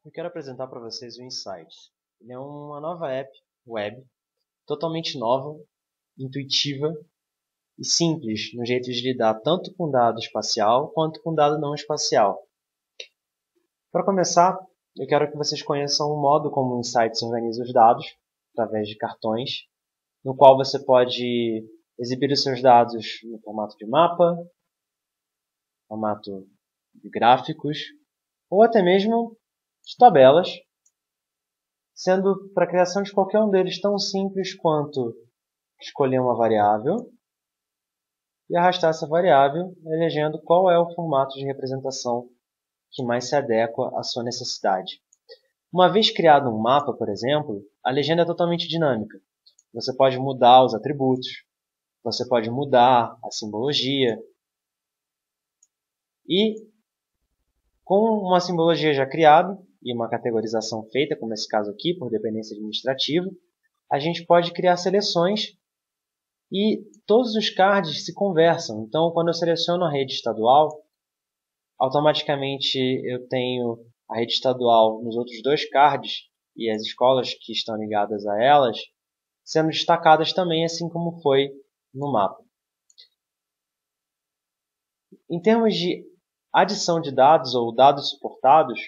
Eu quero apresentar para vocês o Insights. Ele é uma nova app web, totalmente nova, intuitiva e simples no jeito de lidar tanto com dado espacial quanto com dado não espacial. Para começar, eu quero que vocês conheçam o modo como o Insights organiza os dados, através de cartões, no qual você pode exibir os seus dados no formato de mapa, formato de gráficos, ou até mesmo de tabelas, sendo para a criação de qualquer um deles tão simples quanto escolher uma variável e arrastar essa variável, elegendo qual é o formato de representação que mais se adequa à sua necessidade. Uma vez criado um mapa, por exemplo, a legenda é totalmente dinâmica. Você pode mudar os atributos, você pode mudar a simbologia e, com uma simbologia já criada e uma categorização feita, como esse caso aqui, por dependência administrativa, a gente pode criar seleções e todos os cards se conversam. Então, quando eu seleciono a rede estadual, automaticamente eu tenho a rede estadual nos outros dois cards e as escolas que estão ligadas a elas sendo destacadas também, assim como foi no mapa. Em termos de adição de dados ou dados suportados,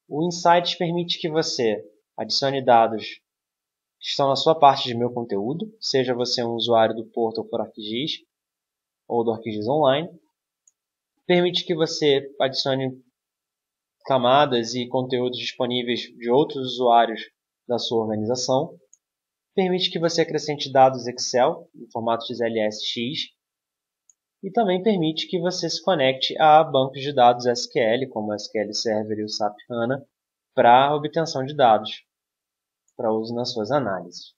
o Insights permite que você adicione dados que estão na sua parte de meu conteúdo, seja você um usuário do Portal for ArcGIS ou do ArcGIS Online. Permite que você adicione camadas e conteúdos disponíveis de outros usuários da sua organização. Permite que você acrescente dados Excel em formato XLSX. E também permite que você se conecte a bancos de dados SQL, como o SQL Server e o SAP HANA, para obtenção de dados, para uso nas suas análises.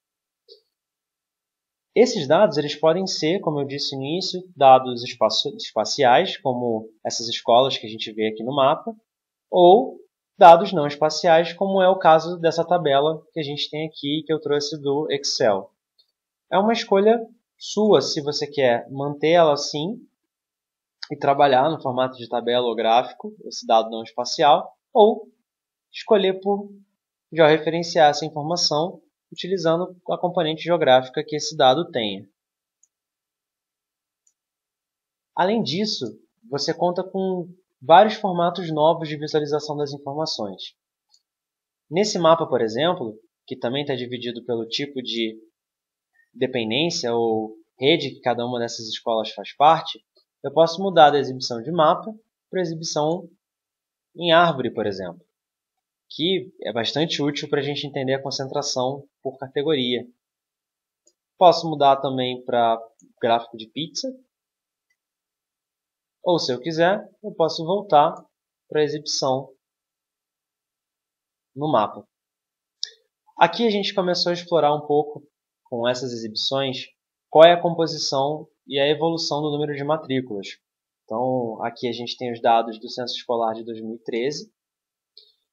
Esses dados eles podem ser, como eu disse no início, dados espaciais, como essas escolas que a gente vê aqui no mapa, ou dados não espaciais, como é o caso dessa tabela que a gente tem aqui, que eu trouxe do Excel. É uma escolha sua se você quer manter ela assim e trabalhar no formato de tabela ou gráfico, esse dado não espacial, ou escolher por georreferenciar essa informação utilizando a componente geográfica que esse dado tenha. Além disso, você conta com vários formatos novos de visualização das informações. Nesse mapa, por exemplo, que também está dividido pelo tipo de dependência ou rede que cada uma dessas escolas faz parte, eu posso mudar da exibição de mapa para exibição em árvore, por exemplo, que é bastante útil para a gente entender a concentração por categoria. Posso mudar também para gráfico de pizza, ou se eu quiser, eu posso voltar para a exibição no mapa. Aqui a gente começou a explorar um pouco, com essas exibições, qual é a composição e a evolução do número de matrículas. Então, aqui a gente tem os dados do Censo Escolar de 2013,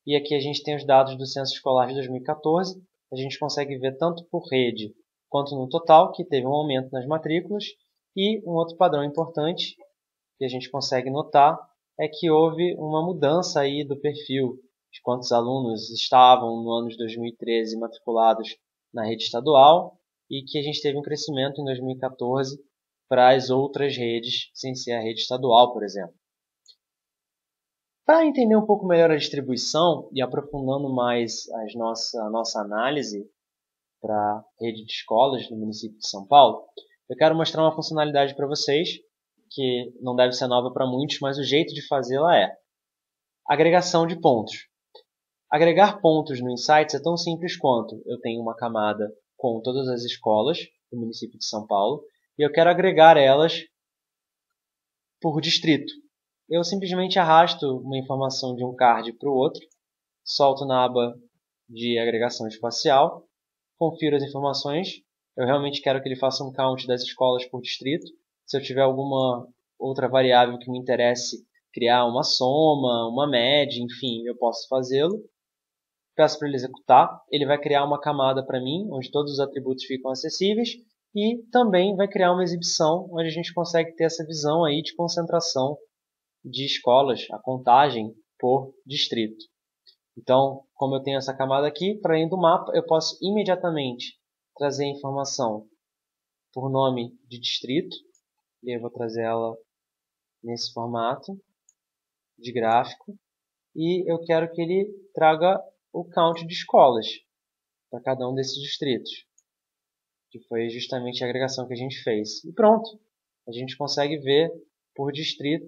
e aqui a gente tem os dados do Censo Escolar de 2014. A gente consegue ver tanto por rede quanto no total, que teve um aumento nas matrículas, e um outro padrão importante que a gente consegue notar é que houve uma mudança aí do perfil de quantos alunos estavam no ano de 2013 matriculados na rede estadual e que a gente teve um crescimento em 2014 para as outras redes, sem ser a rede estadual, por exemplo. Para entender um pouco melhor a distribuição e aprofundando mais a nossa análise para a rede de escolas no município de São Paulo, eu quero mostrar uma funcionalidade para vocês que não deve ser nova para muitos, mas o jeito de fazê-la é agregação de pontos. Agregar pontos no Insights é tão simples quanto eu tenho uma camada com todas as escolas do município de São Paulo e eu quero agregar elas por distrito. Eu simplesmente arrasto uma informação de um card para o outro, solto na aba de agregação espacial, confiro as informações. Eu realmente quero que ele faça um count das escolas por distrito. Se eu tiver alguma outra variável que me interesse criar uma soma, uma média, enfim, eu posso fazê-lo. Peço para ele executar. Ele vai criar uma camada para mim, onde todos os atributos ficam acessíveis, e também vai criar uma exibição, onde a gente consegue ter essa visão aí de concentração de escolas, a contagem por distrito. Então, como eu tenho essa camada aqui, para além do mapa, eu posso imediatamente trazer a informação por nome de distrito. E eu vou trazer ela nesse formato de gráfico. E eu quero que ele traga o count de escolas para cada um desses distritos, que foi justamente a agregação que a gente fez. E pronto, a gente consegue ver por distrito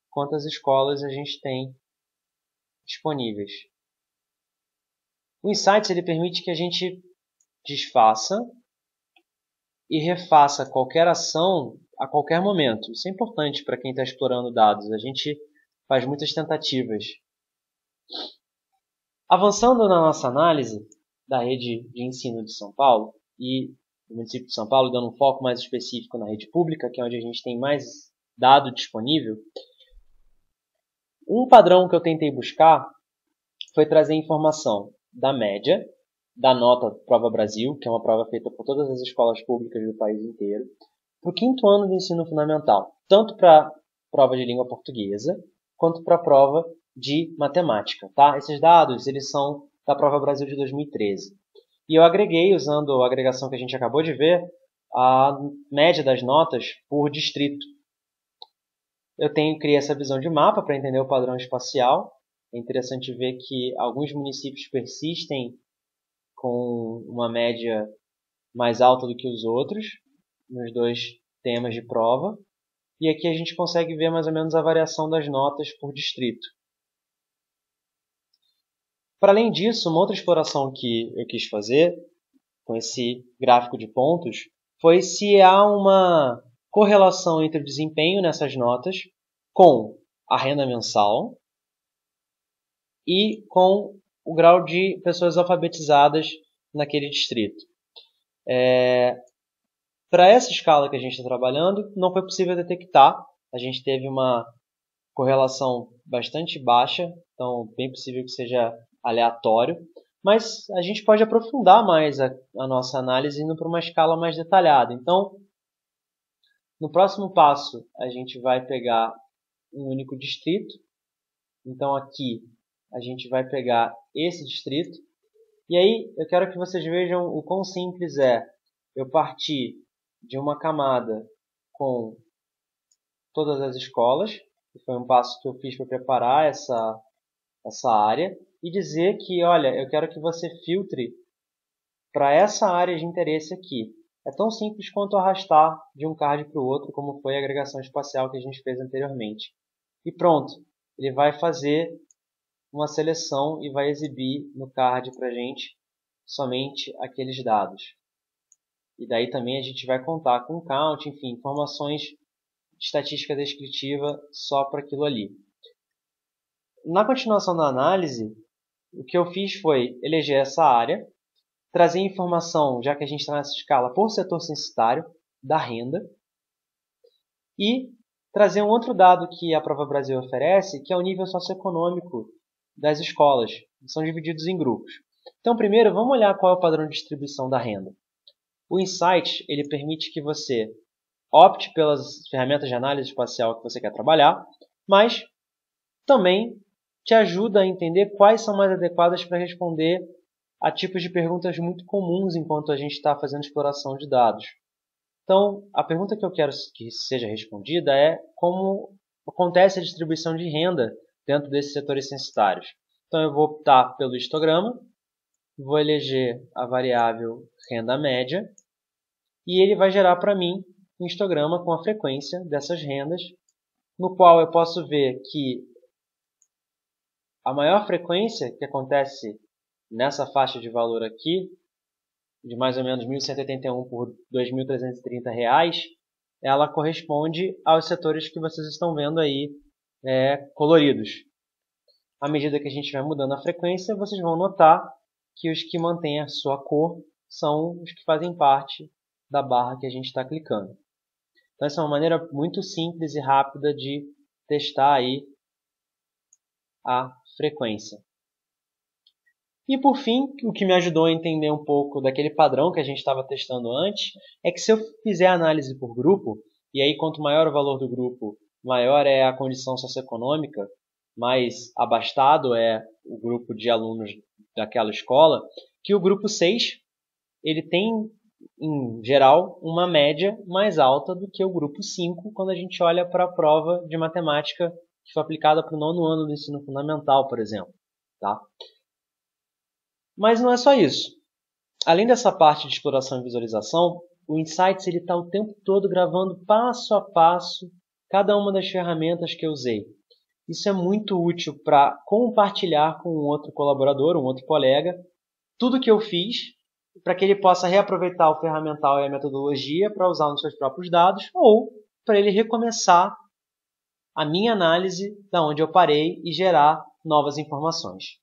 quantas escolas a gente tem disponíveis. O Insights ele permite que a gente desfaça e refaça qualquer ação a qualquer momento. Isso é importante para quem está explorando dados. A gente faz muitas tentativas. Avançando na nossa análise da rede de ensino de São Paulo e do município de São Paulo, dando um foco mais específico na rede pública, que é onde a gente tem mais dado disponível, um padrão que eu tentei buscar foi trazer informação da média, da nota Prova Brasil, que é uma prova feita por todas as escolas públicas do país inteiro, para o 5º ano do ensino fundamental, tanto para a prova de língua portuguesa, quanto para a prova de matemática. Tá? Esses dados eles são da Prova Brasil de 2013. E eu agreguei, usando a agregação que a gente acabou de ver, a média das notas por distrito. Eu criei essa visão de mapa para entender o padrão espacial. É interessante ver que alguns municípios persistem com uma média mais alta do que os outros, nos dois temas de prova. E aqui a gente consegue ver mais ou menos a variação das notas por distrito. Para além disso, uma outra exploração que eu quis fazer com esse gráfico de pontos foi se há uma correlação entre o desempenho nessas notas com a renda mensal e com o grau de pessoas alfabetizadas naquele distrito. Para essa escala que a gente está trabalhando, não foi possível detectar. A gente teve uma correlação bastante baixa, então bem possível que seja aleatório. Mas a gente pode aprofundar mais a nossa análise indo para uma escala mais detalhada. Então, no próximo passo, a gente vai pegar um único distrito. Então, aqui, a gente vai pegar esse distrito. E aí, eu quero que vocês vejam o quão simples é eu partir de uma camada com todas as escolas, que foi um passo que eu fiz para preparar essa área, e dizer que, olha, eu quero que você filtre para essa área de interesse aqui. É tão simples quanto arrastar de um card para o outro, como foi a agregação espacial que a gente fez anteriormente. E pronto, ele vai fazer uma seleção e vai exibir no card para a gente somente aqueles dados. E daí também a gente vai contar com count, enfim, informações de estatística descritiva só para aquilo ali. Na continuação da análise, o que eu fiz foi eleger essa área, trazer informação, já que a gente está nessa escala, por setor censitário, da renda, e trazer um outro dado que a Prova Brasil oferece, que é o nível socioeconômico das escolas. São divididos em grupos. Então, primeiro, vamos olhar qual é o padrão de distribuição da renda. O Insight ele permite que você opte pelas ferramentas de análise espacial que você quer trabalhar, mas também te ajuda a entender quais são mais adequadas para responder a tipos de perguntas muito comuns enquanto a gente está fazendo exploração de dados. Então, a pergunta que eu quero que seja respondida é como acontece a distribuição de renda dentro desses setores censitários. Então, eu vou optar pelo histograma, vou eleger a variável renda média, e ele vai gerar para mim um histograma com a frequência dessas rendas, no qual eu posso ver que a maior frequência que acontece nessa faixa de valor aqui, de mais ou menos R$ 1.181 por R$ 2.330, ela corresponde aos setores que vocês estão vendo aí coloridos. À medida que a gente vai mudando a frequência, vocês vão notar que os que mantêm a sua cor são os que fazem parte da barra que a gente está clicando. Então, essa é uma maneira muito simples e rápida de testar aí a frequência. E por fim, o que me ajudou a entender um pouco daquele padrão que a gente estava testando antes, é que se eu fizer análise por grupo, e aí quanto maior o valor do grupo, maior é a condição socioeconômica mais abastado é o grupo de alunos daquela escola, que o grupo 6 ele tem, em geral, uma média mais alta do que o grupo 5 quando a gente olha para a prova de matemática que foi aplicada para o 9º ano do ensino fundamental, por exemplo. Tá? Mas não é só isso. Além dessa parte de exploração e visualização, o Insights está o tempo todo gravando passo a passo cada uma das ferramentas que eu usei. Isso é muito útil para compartilhar com um outro colaborador, um outro colega, tudo que eu fiz, para que ele possa reaproveitar o ferramental e a metodologia para usar nos seus próprios dados, ou para ele recomeçar a minha análise da onde eu parei e gerar novas informações.